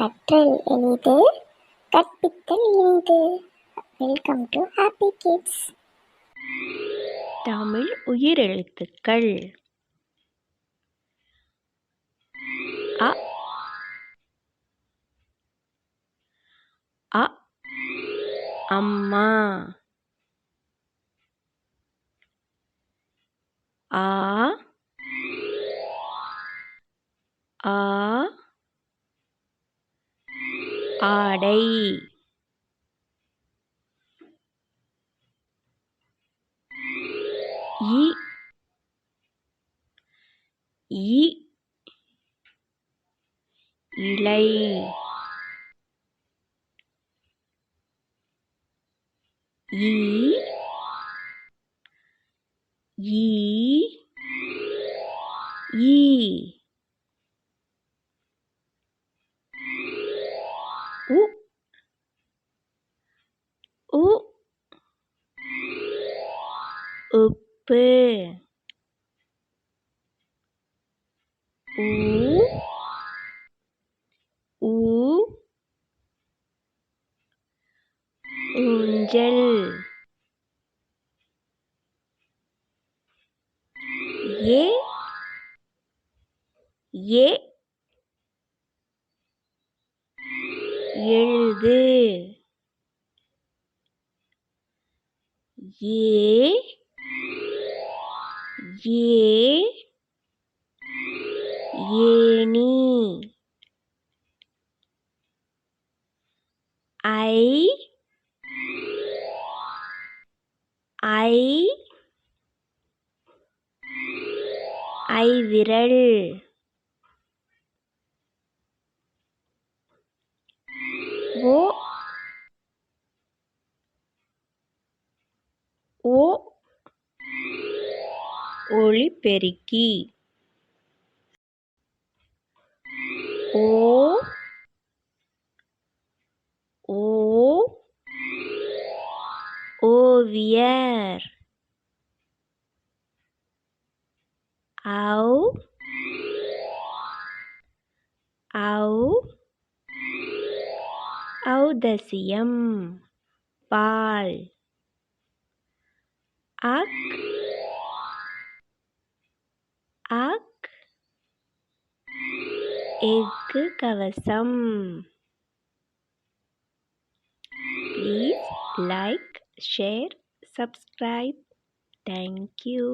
கற்றல் எளிது, கற்பித்தல் இனிது. Welcome to happy kids. Tamil உயிரெழுத்துக்கள். அ அ அம்மா. ஆ ஆ ஆடை. இ இ இலை. ஈ ஈ ஈ. உ உ உப்பு. ஊ ஊ ஊஞ்சல். ஏ ஏ எழுது. ஏ ஏ ஏணி. ஐ ஐ ஐவிரல். ஓ ஓ ஒலிபெருக்கி. ஓ ஓ ஓவியர். ஔ ஔ ஔதசியம். பால். அக் அக் எஃகு கவசம். Please like, share, subscribe. Thank you.